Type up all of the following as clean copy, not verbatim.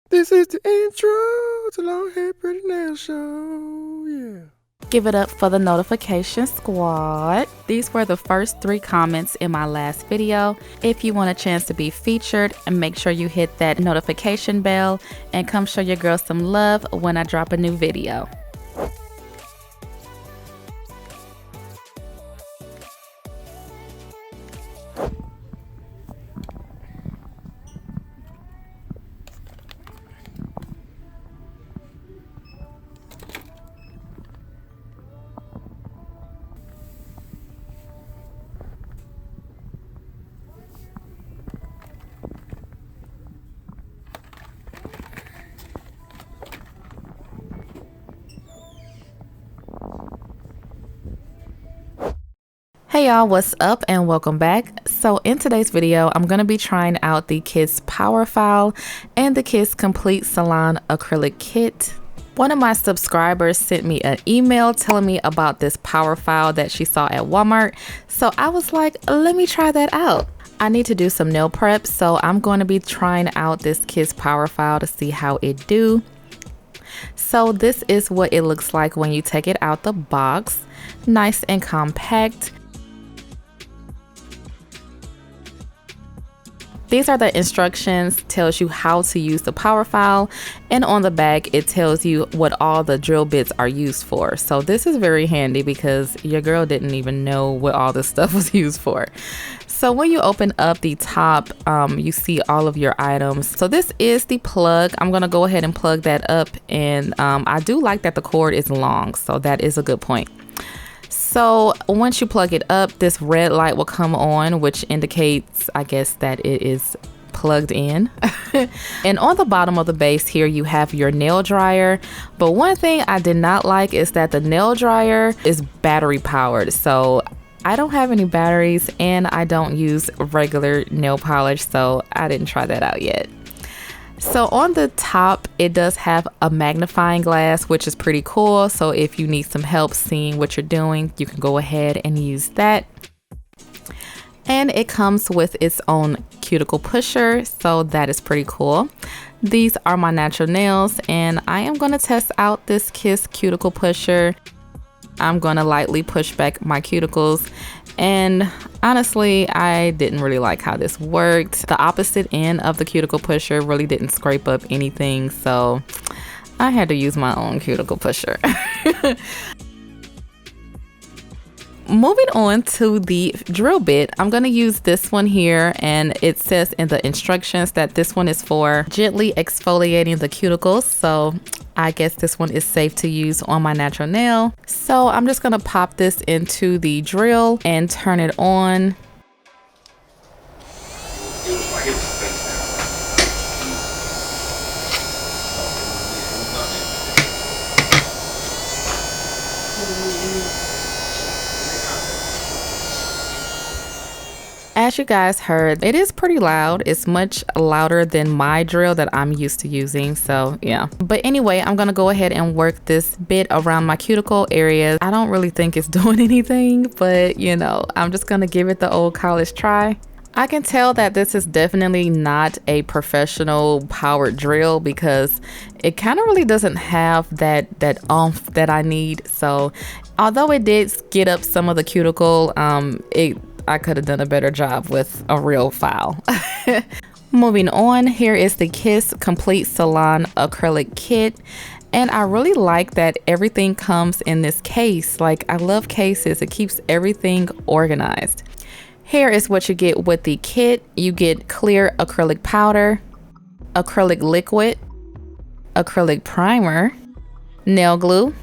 This is the intro to Long Hair Pretty Nail Show, yeah. Give it up for the notification squad. These were the first 3 comments in my last video. If you want a chance to be featured, make sure you hit that notification bell and come show your girl some love when I drop a new video. Hey y'all, what's up and welcome back. So in today's video, I'm going to be trying out the Kiss Power File and the Kiss Complete Salon Acrylic Kit. One of my subscribers sent me an email telling me about this power file that she saw at Walmart. So I was like, let me try that out. I need to do some nail prep, so I'm going to be trying out this Kiss Power File to see how it do. So this is what it looks like when you take it out the box. Nice and compact. These are the instructions, tells you how to use the power file, and on the back it tells you what all the drill bits are used for. So this is very handy because your girl didn't even know what all this stuff was used for. So when you open up the top, you see all of your items. So this is the plug. I'm gonna go ahead and plug that up, and I do like that the cord is long, so that is a good point. So once you plug it up, this red light will come on, which indicates, I guess, that it is plugged in. And on the bottom of the base here, you have your nail dryer. But one thing I did not like is that the nail dryer is battery powered. So I don't have any batteries and I don't use regular nail polish, so I didn't try that out yet. So on the top, it does have a magnifying glass, which is pretty cool. So if you need some help seeing what you're doing, you can go ahead and use that. And it comes with its own cuticle pusher, so that is pretty cool. These are my natural nails, and I am going to test out this Kiss cuticle pusher. I'm going to lightly push back my cuticles, and honestly, I didn't really like how this worked. The opposite end of the cuticle pusher really didn't scrape up anything, so I had to use my own cuticle pusher. Moving on to the drill bit, I'm going to use this one here, and it says in the instructions that this one is for gently exfoliating the cuticles, so I guess this one is safe to use on my natural nail. So I'm just going to pop this into the drill and turn it on. As you guys heard, it is pretty loud. It's much louder than my drill that I'm used to using, so yeah. But anyway, I'm gonna go ahead and work this bit around my cuticle areas. I don't really think it's doing anything, but you know, I'm just gonna give it the old college try. I can tell that this is definitely not a professional powered drill because it kind of really doesn't have that oomph that I need. So although it did get up some of the cuticle, I could have done a better job with a real file. Moving on, here is the Kiss Complete Salon Acrylic Kit. And I really like that everything comes in this case. Like, I love cases. It keeps everything organized. Here is what you get with the kit. You get clear acrylic powder, acrylic liquid, acrylic primer, nail glue,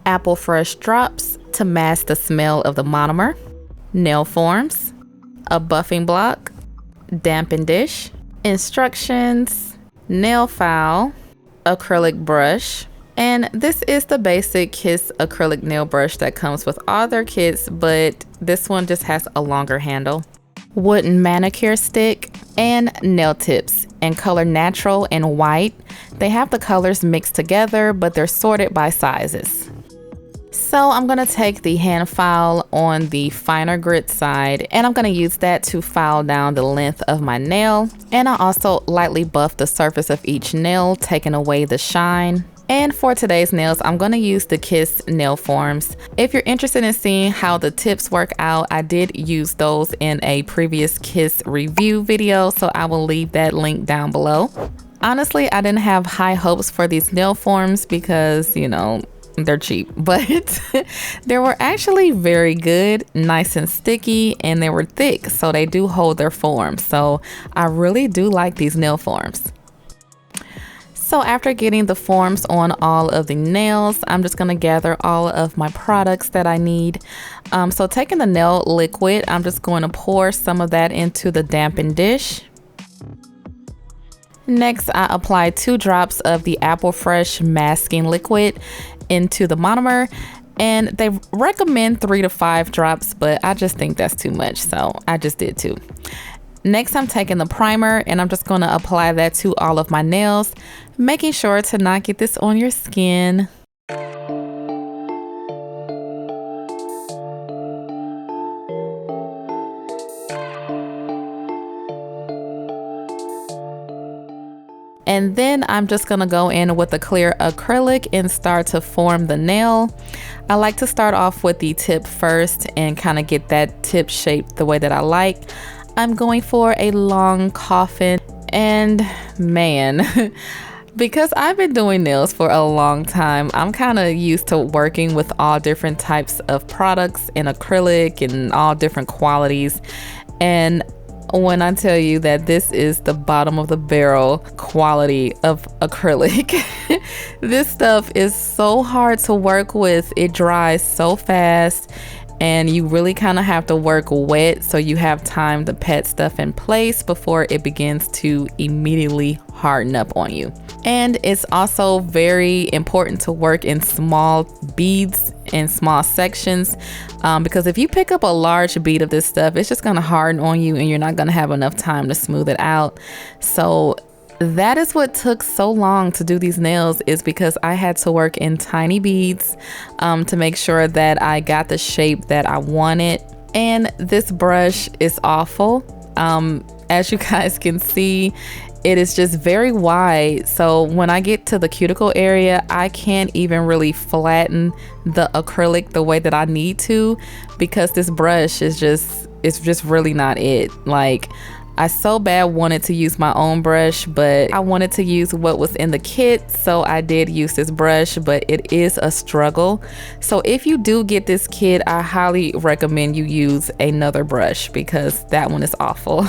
apple fresh drops to mask the smell of the monomer, nail forms, a buffing block, dampen dish, instructions, nail file, acrylic brush, and this is the basic Kiss acrylic nail brush that comes with all their kits, but this one just has a longer handle, wooden manicure stick, and nail tips in color natural and white. They have the colors mixed together, but they're sorted by sizes. So So I'm going to take the hand file on the finer grit side, and I'm going to use that to file down the length of my nail. And I also lightly buff the surface of each nail, taking away the shine. And for today's nails, I'm going to use the Kiss nail forms. If you're interested in seeing how the tips work out, I did use those in a previous Kiss review video, so I will leave that link down below. Honestly, I didn't have high hopes for these nail forms because, you know, they're cheap, but they were actually very good, nice and sticky, and they were thick, so they do hold their form. So I really do like these nail forms. So after getting the forms on all of the nails, I'm just going to gather all of my products that I need. So taking the nail liquid, I'm just going to pour some of that into the dampened dish. Next, I apply 2 drops of the Apple Fresh masking liquid into the monomer, and they recommend 3 to 5 drops, but I just think that's too much, so I just did 2. Next, I'm taking the primer and I'm just going to apply that to all of my nails, making sure to not get this on your skin. And then I'm just gonna go in with a clear acrylic and start to form the nail. I like to start off with the tip first and kind of get that tip shaped the way that I like. I'm going for a long coffin, and man, because I've been doing nails for a long time, I'm kind of used to working with all different types of products in acrylic and all different qualities. And when I tell you that this is the bottom of the barrel quality of acrylic, this stuff is so hard to work with. It dries so fast, and you really kind of have to work wet so you have time to pet stuff in place before it begins to immediately harden up on you. And it's also very important to work in small beads in small sections, because if you pick up a large bead of this stuff, it's just going to harden on you and you're not going to have enough time to smooth it out. So that is what took so long to do these nails, is because I had to work in tiny beads to make sure that I got the shape that I wanted. And this brush is awful. As you guys can see, it is just very wide. So when I get to the cuticle area, I can't even really flatten the acrylic the way that I need to, because this brush is it's just really not it. Like, I so bad wanted to use my own brush, but I wanted to use what was in the kit, so I did use this brush, but it is a struggle. So if you do get this kit, I highly recommend you use another brush, because that one is awful.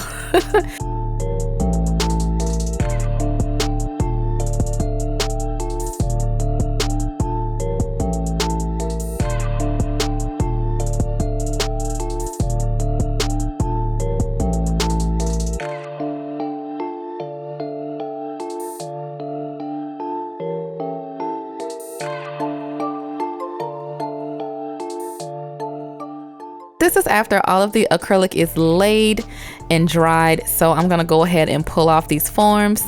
This is after all of the acrylic is laid and dried, so I'm gonna go ahead and pull off these forms.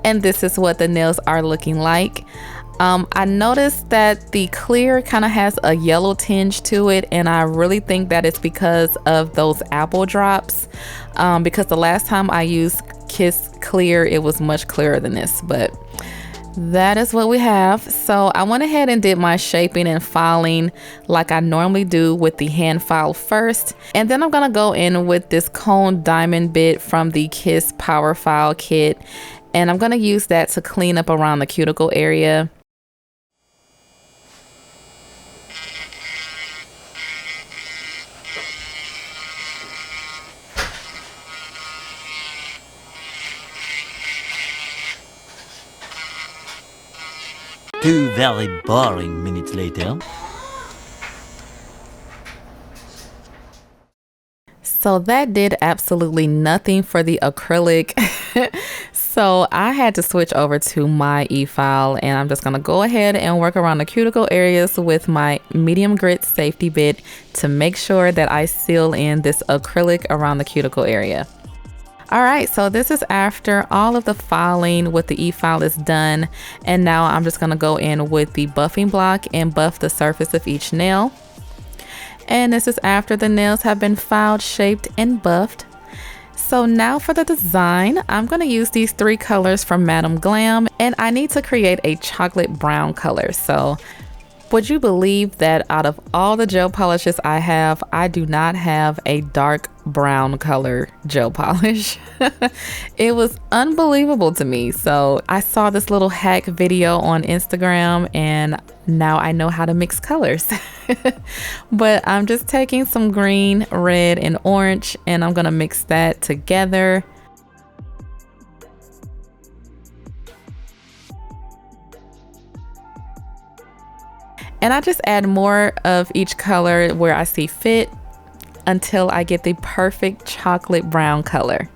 And this is what the nails are looking like. I noticed that the clear kind of has a yellow tinge to it, and I really think that it's because of those apple drops, because the last time I used Kiss Clear, it was much clearer than this, but that is what we have. So I went ahead and did my shaping and filing like I normally do with the hand file first, and then I'm gonna go in with this cone diamond bit from the Kiss Power File kit, and I'm gonna use that to clean up around the cuticle area. Two very boring minutes later. So that did absolutely nothing for the acrylic. So I had to switch over to my e-file, and I'm just gonna go ahead and work around the cuticle areas with my medium grit safety bit to make sure that I seal in this acrylic around the cuticle area. All right, so this is after all of the filing with the e-file is done. And now I'm just gonna go in with the buffing block and buff the surface of each nail. And this is after the nails have been filed, shaped, and buffed. So now for the design, I'm gonna use these 3 colors from Madam Glam, and I need to create a chocolate brown color. So would you believe that out of all the gel polishes I have, I do not have a dark brown color gel polish? It was unbelievable to me. So I saw this little hack video on Instagram, and now I know how to mix colors. But I'm just taking some green, red, and orange, and I'm gonna mix that together. And I just add more of each color where I see fit until I get the perfect chocolate brown color.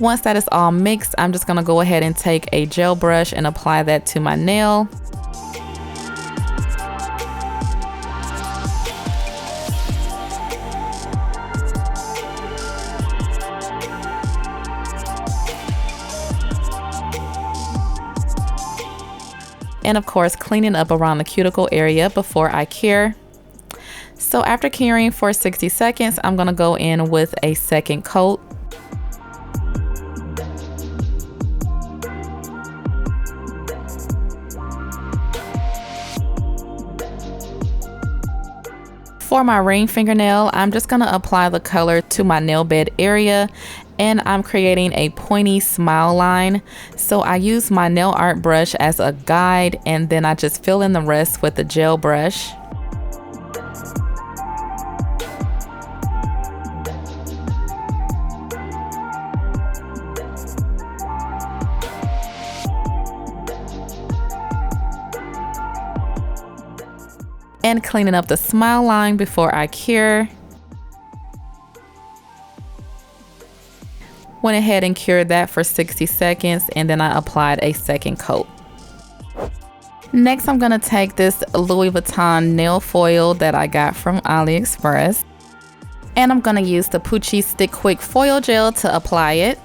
Once that is all mixed, I'm just gonna go ahead and take a gel brush and apply that to my nail. And of course, cleaning up around the cuticle area before I cure. So after curing for 60 seconds, I'm gonna go in with a second coat. For my ring fingernail, I'm just gonna apply the color to my nail bed area, and I'm creating a pointy smile line. So I use my nail art brush as a guide, and then I just fill in the rest with the gel brush. And cleaning up the smile line before I cure. Went ahead and cured that for 60 seconds, and then I applied a second coat. Next, I'm gonna take this Louis Vuitton nail foil that I got from Aliexpress, and I'm gonna use the Poochie Stick Quick Foil Gel to apply it.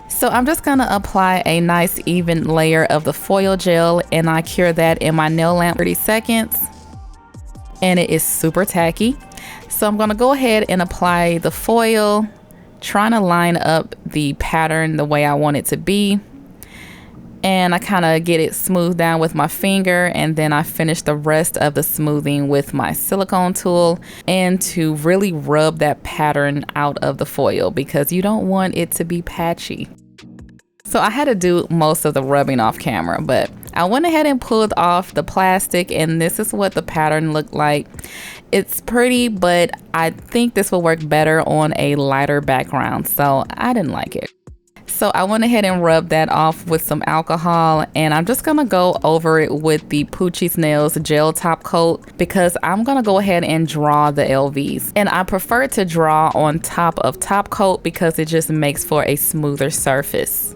So I'm just gonna apply a nice even layer of the foil gel, and I cure that in my nail lamp 30 seconds. And it is super tacky. So I'm gonna go ahead and apply the foil, trying to line up the pattern the way I want it to be. And I kind of get it smoothed down with my finger, and then I finish the rest of the smoothing with my silicone tool, and to really rub that pattern out of the foil because you don't want it to be patchy. So I had to do most of the rubbing off camera, but I went ahead and pulled off the plastic, and this is what the pattern looked like. It's pretty, but I think this will work better on a lighter background, so I didn't like it. So I went ahead and rubbed that off with some alcohol, and I'm just gonna go over it with the Poochie Nails gel top coat because I'm gonna go ahead and draw the LVs. And I prefer to draw on top of top coat because it just makes for a smoother surface.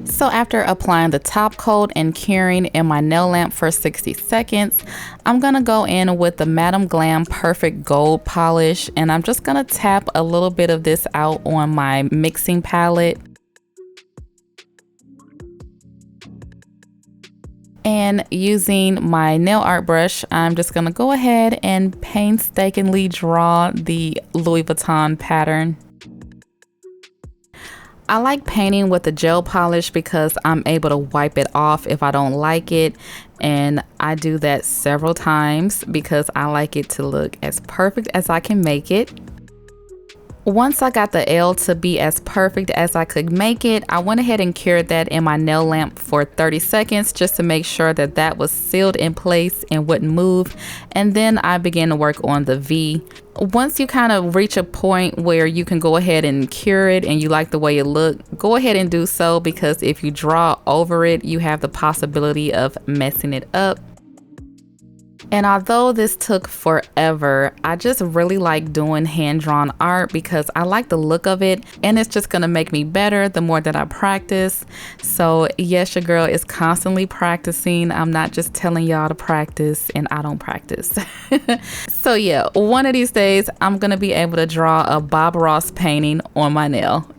So after applying the top coat and curing in my nail lamp for 60 seconds, I'm gonna go in with the Madam Glam Perfect Gold polish, and I'm just gonna tap a little bit of this out on my mixing palette. And using my nail art brush, I'm just gonna go ahead and painstakingly draw the Louis Vuitton pattern. I like painting with the gel polish because I'm able to wipe it off if I don't like it, and I do that several times because I like it to look as perfect as I can make it. Once I got the L to be as perfect as I could make it, I went ahead and cured that in my nail lamp for 30 seconds just to make sure that that was sealed in place and wouldn't move. And then I began to work on the V. Once you kind of reach a point where you can go ahead and cure it and you like the way it looked, go ahead and do so, because if you draw over it, you have the possibility of messing it up. And although this took forever, I just really like doing hand-drawn art because I like the look of it, and it's just gonna make me better the more that I practice. So yes, your girl is constantly practicing. I'm not just telling y'all to practice and I don't practice. So yeah, one of these days I'm gonna be able to draw a Bob Ross painting on my nail.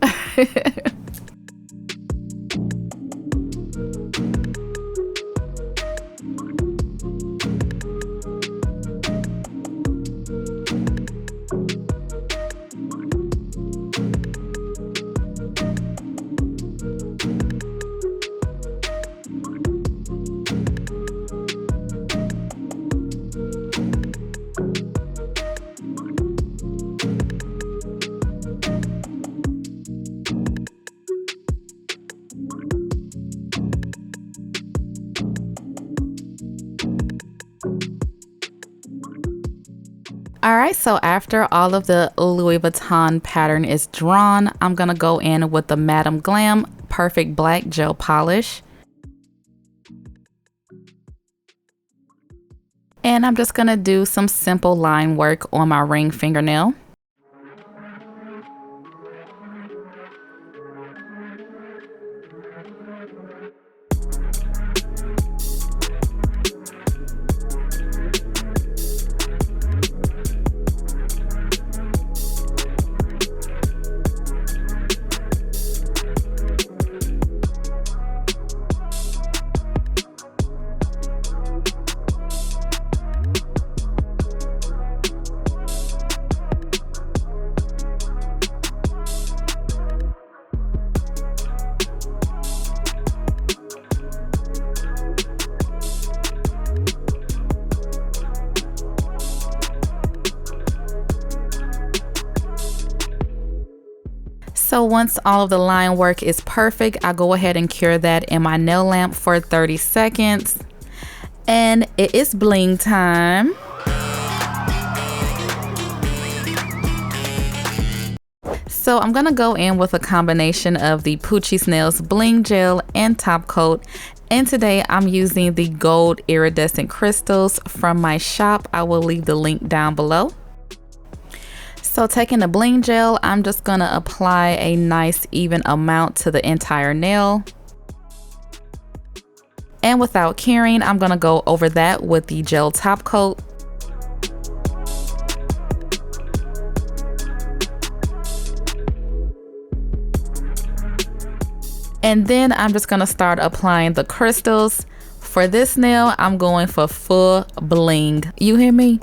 Alright, so after all of the Louis Vuitton pattern is drawn, I'm going to go in with the Madame Glam Perfect Black Gel Polish. And I'm just going to do some simple line work on my ring fingernail. So once all of the line work is perfect, I go ahead and cure that in my nail lamp for 30 seconds. And it is bling time. So I'm gonna go in with a combination of the Poochie Snails Bling Gel and Topcoat. And today I'm using the gold iridescent crystals from my shop. I will leave the link down below. So taking the bling gel, I'm just gonna apply a nice even amount to the entire nail. And without curing, I'm gonna go over that with the gel top coat. And then I'm just gonna start applying the crystals. For this nail, I'm going for full bling. You hear me?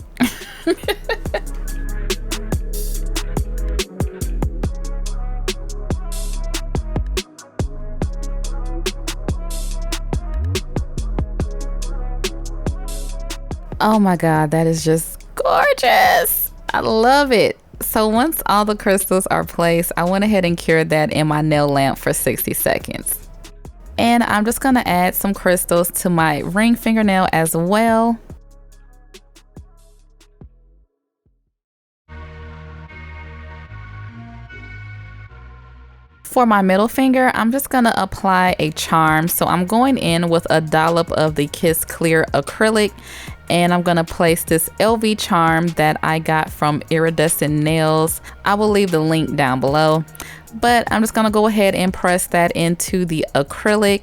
Oh my God, that is just gorgeous. I love it. So once all the crystals are placed, I went ahead and cured that in my nail lamp for 60 seconds. And I'm just gonna add some crystals to my ring fingernail as well. For my middle finger, I'm just gonna apply a charm. So I'm going in with a dollop of the Kiss Clear Acrylic, and I'm gonna place this LV charm that I got from Iridescent Nails. I will leave the link down below, but I'm just gonna go ahead and press that into the acrylic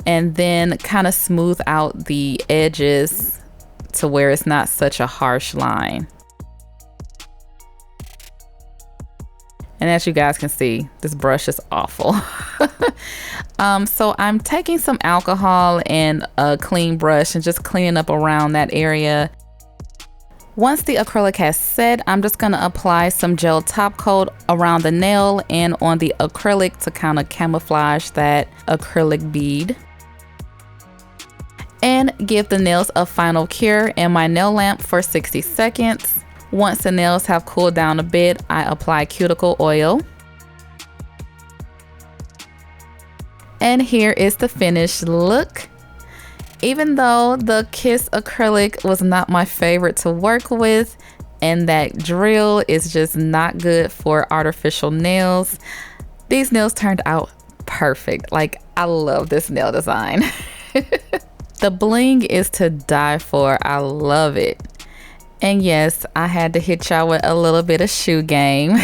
and then kind of smooth out the edges to where it's not such a harsh line. And as you guys can see, this brush is awful. So I'm taking some alcohol and a clean brush and just cleaning up around that area. Once the acrylic has set, I'm just gonna apply some gel top coat around the nail and on the acrylic to kind of camouflage that acrylic bead. And give the nails a final cure in my nail lamp for 60 seconds. Once the nails have cooled down a bit, I apply cuticle oil. And here is the finished look. Even though the Kiss acrylic was not my favorite to work with, and that drill is just not good for artificial nails, these nails turned out perfect. Like, I love this nail design. The bling is to die for. I love it. And yes, I had to hit y'all with a little bit of shoe game.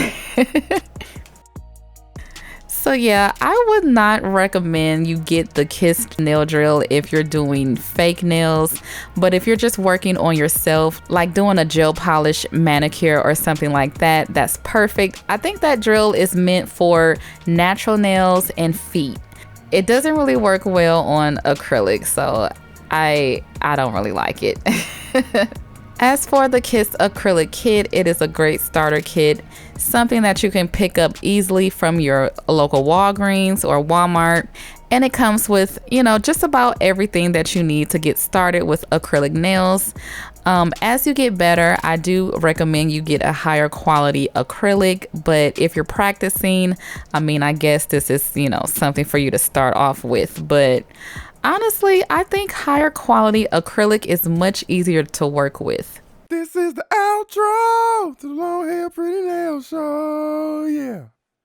So yeah, I would not recommend you get the Kiss nail drill if you're doing fake nails. But if you're just working on yourself, like doing a gel polish manicure or something like that, that's perfect. I think that drill is meant for natural nails and feet. It doesn't really work well on acrylic, so I don't really like it. As for the Kiss acrylic kit, it is a great starter kit, something that you can pick up easily from your local Walgreens or Walmart. And it comes with, you know, just about everything that you need to get started with acrylic nails. As you get better, I do recommend you get a higher quality acrylic, but if you're practicing, I mean, I guess this is, you know, something for you to start off with. But honestly, I think higher quality acrylic is much easier to work with. This is the outro to the Long Hair Pretty Nail Show. Yeah.